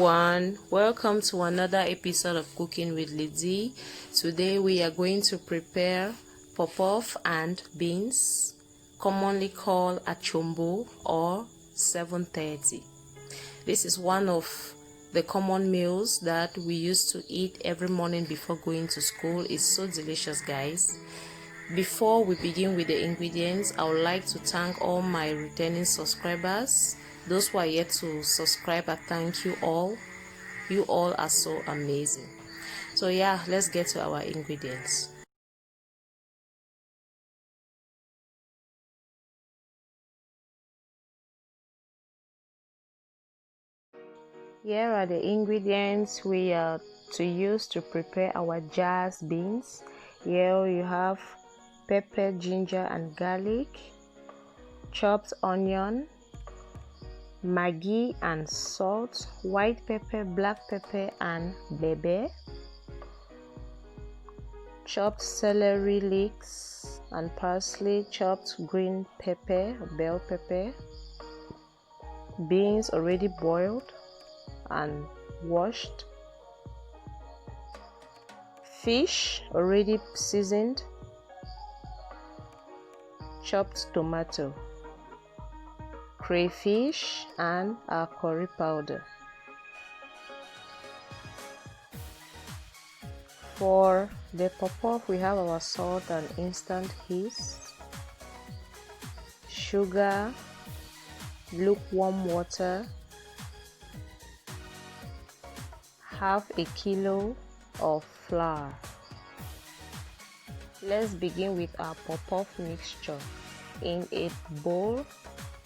everyone, welcome to another episode of Cooking with Lizzie. Today we are going to prepare Puffpuff and beans, commonly called achombo or 730. This is one of the common meals that we used to eat every morning before going to school. It's so delicious, guys. Before we begin with the ingredients, I would like to thank all my returning subscribers. Those who are yet to subscribe, I thank you all. You all are so amazing. So yeah, let's get to our ingredients. Here are the ingredients we are to use to prepare our jazz beans. Here you have pepper, ginger and garlic, chopped onion, maggi and salt, white pepper, black pepper and bebe, chopped celery leeks and parsley, chopped green pepper, bell pepper, beans already boiled and washed, fish already seasoned, chopped tomato, crayfish and our curry powder. For the puffpuff, we have our salt and instant yeast, sugar, lukewarm water, half a kilo of flour. Let's begin with our puffpuff mixture. In a bowl,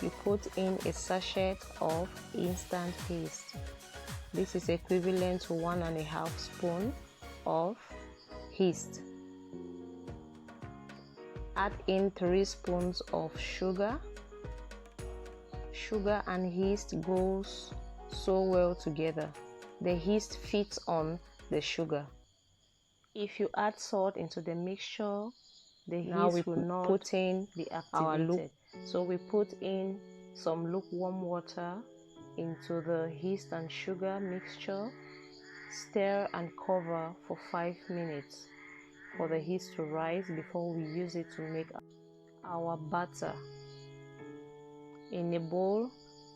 you put in a sachet of instant yeast. This is equivalent to 1.5 spoons of yeast. Add in 3 spoons of sugar. Sugar and yeast goes so well together. The yeast fits on the sugar. If you add salt into the mixture, the yeast will not put in be activated. So we put in some lukewarm water into the yeast and sugar mixture. Stir and cover for 5 minutes for the yeast to rise before we use it to make our batter. In a bowl,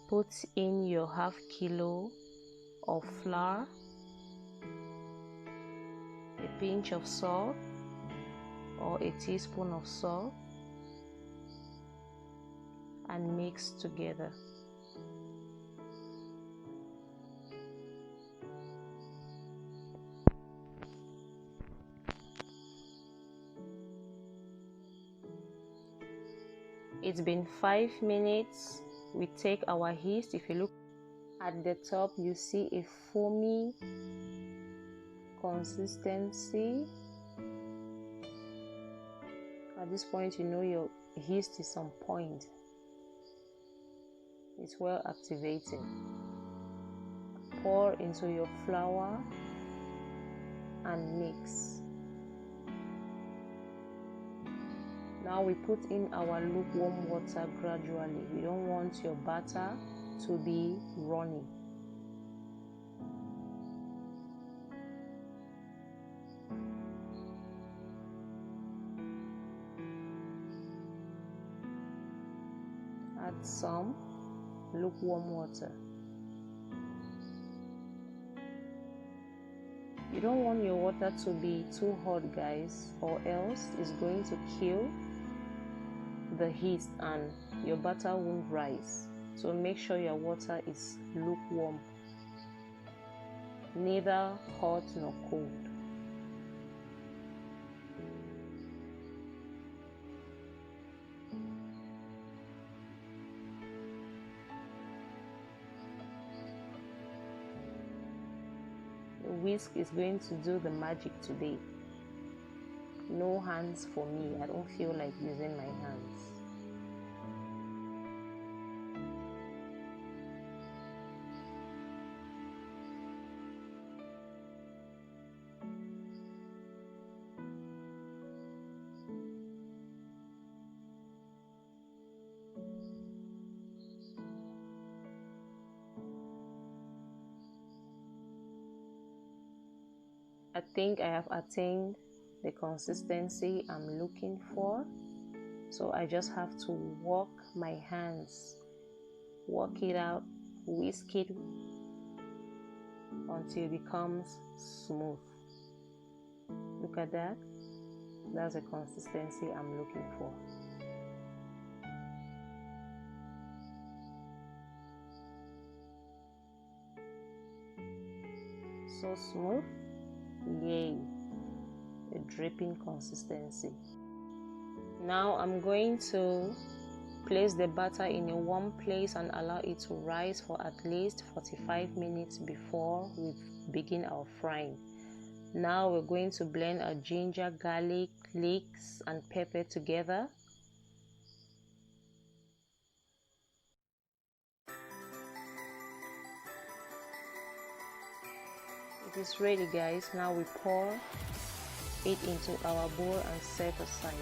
put in your half kilo of flour, a pinch of salt or a teaspoon of salt, and mix together. It's been 5 minutes. We take our yeast. If you look at the top, you see a foamy consistency. At this point, you know your yeast is on point. It's well activated. Pour into your flour and mix. Now we put in our lukewarm water gradually. We don't want your batter to be runny. Add some lukewarm water. You don't want your water to be too hot, guys, or else it's going to kill the yeast and your batter won't rise. So make sure your water is lukewarm, neither hot nor cold. The whisk is going to do the magic today. No hands for me. I don't feel like using my hands. I think I have attained the consistency I'm looking for. So I just have to work my hands, work it out, whisk it until it becomes smooth. Look at that. That's the consistency I'm looking for. So smooth. Yay. A dripping consistency. Now I'm going to place the batter in a warm place and allow it to rise for at least 45 minutes before we begin our frying. Now we're going to blend our ginger, garlic, leeks, and pepper together. It is ready, guys. Now we pour it into our bowl and set aside.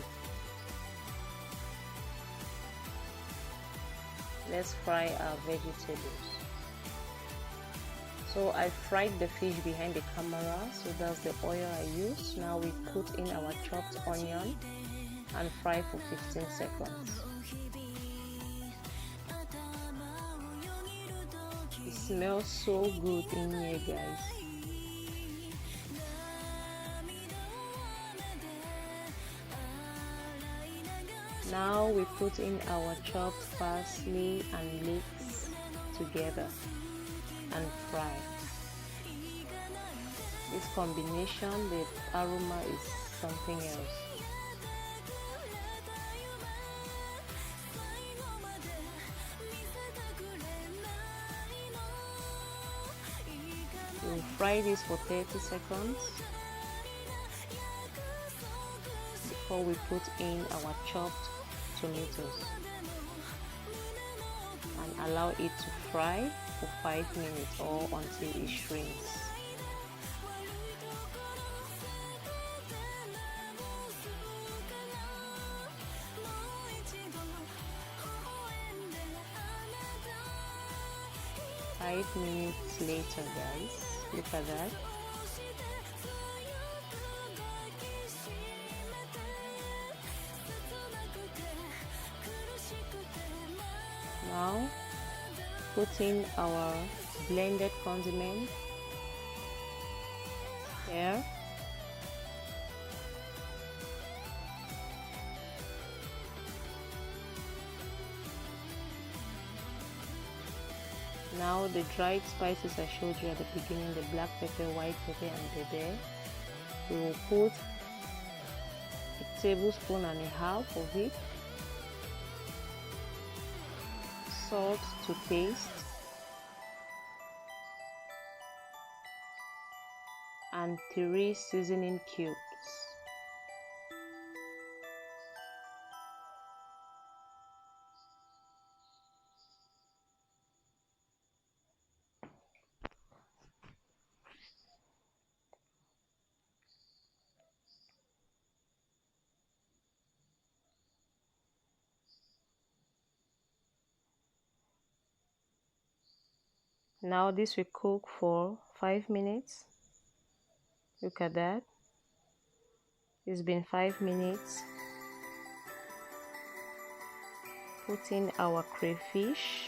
Let's fry our vegetables. So I fried the fish behind the camera, so that's the oil I use. Now we put in our chopped onion and fry for 15 seconds. It smells so good in here, guys. Now we put in our chopped parsley and leeks together and fry. This combination, the aroma is something else. We'll fry this for 30 seconds before we put in our chopped tomatoes and allow it to fry for 5 minutes or until it shrinks. Five minutes later, guys, look at that. Now put in our blended condiment here. Now the dried spices I showed you at the beginning, the black pepper, white pepper and pepper. We will put a tablespoon and a half of it. Salt to taste and 3 seasoning cubes. Now this will cook for 5 minutes. Look at that. It's been 5 minutes. Put in our crayfish.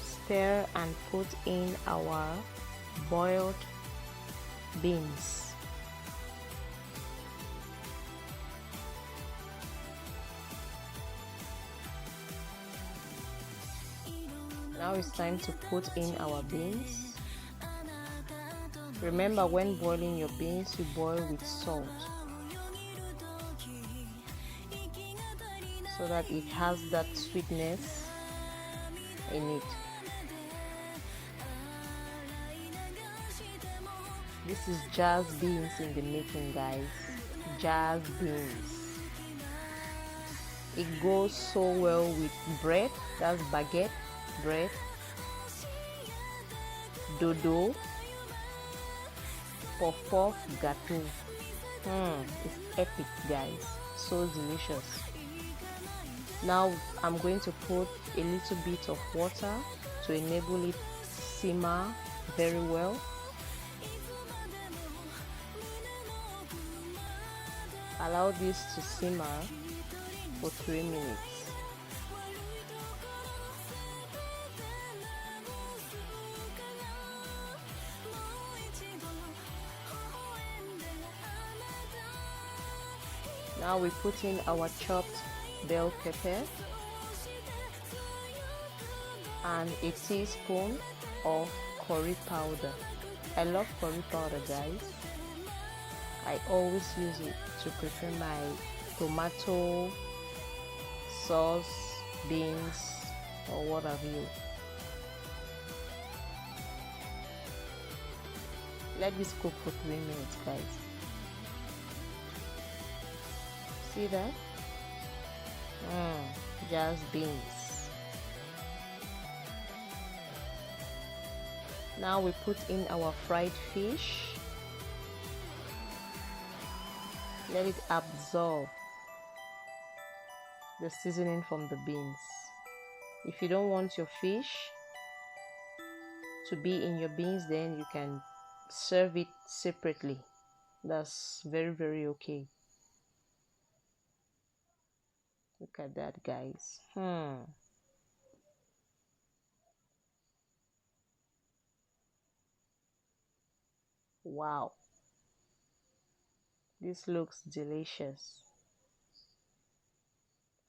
Stir and put in our boiled beans. Now it's time to put in our beans. Remember, when boiling your beans, you boil with salt so that it has that sweetness in it. This is jazz beans in the making, guys. Jazz beans. It goes so well with bread. That's baguette bread, dodo, puffpuff, gâteau. It's epic, guys. So delicious. Now I'm going to put a little bit of water to enable it simmer very well. Allow this to simmer for 3 minutes. Now we put in our chopped bell pepper and a teaspoon of curry powder. I love curry powder, guys. I always use it to prepare my tomato sauce, beans, or what have you. Let this cook for 3 minutes, guys. See that? Just beans. Now we put in our fried fish. Let it absorb the seasoning from the beans. If you don't want your fish to be in your beans, then you can serve it separately. That's very okay. Look at that, guys. Wow, this looks delicious.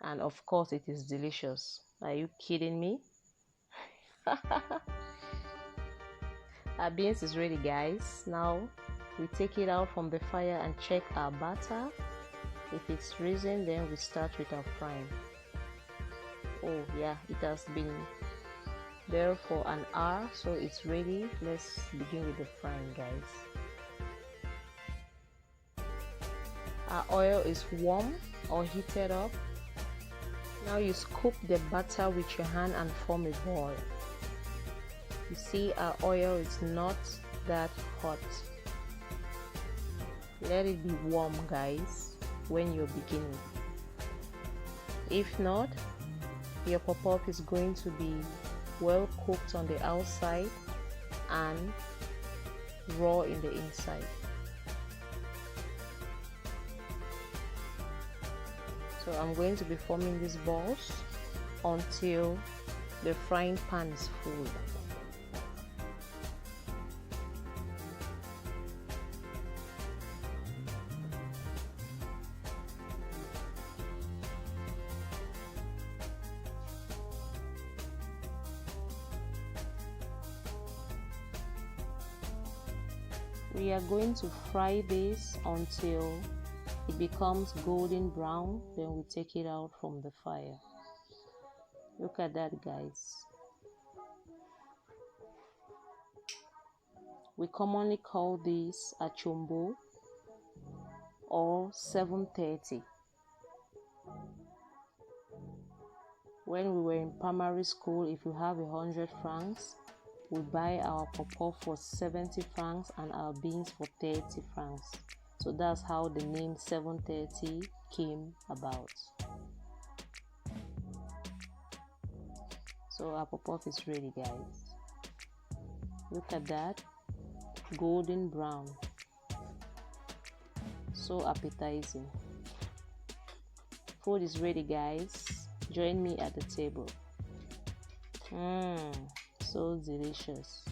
And of course it is delicious. Are you kidding me? Our beans is ready, guys. Now we take it out from the fire and check our batter. If it's risen, then we start with our frying. Oh yeah, it has been there for an hour, so it's ready. Let's begin with the frying, guys. Our oil is warm or heated up. Now you scoop the batter with your hand and form a ball. You see, our oil is not that hot. Let it be warm, guys, when you're beginning. If not, your puffpuff is going to be well cooked on the outside and raw in the inside. So I'm going to be forming these balls until the frying pan is full. We are going to fry this until it becomes golden brown, then we take it out from the fire. Look at that, guys. We commonly call this a chombo or 730. When we were in primary school, if you have 100 francs, we buy our puffpuff for 70 francs and our beans for 30 francs. So that's how the name 730 came about. So our puffpuff is ready, guys. Look at that, golden brown. So appetizing. Food is ready, guys. Join me at the table. So delicious.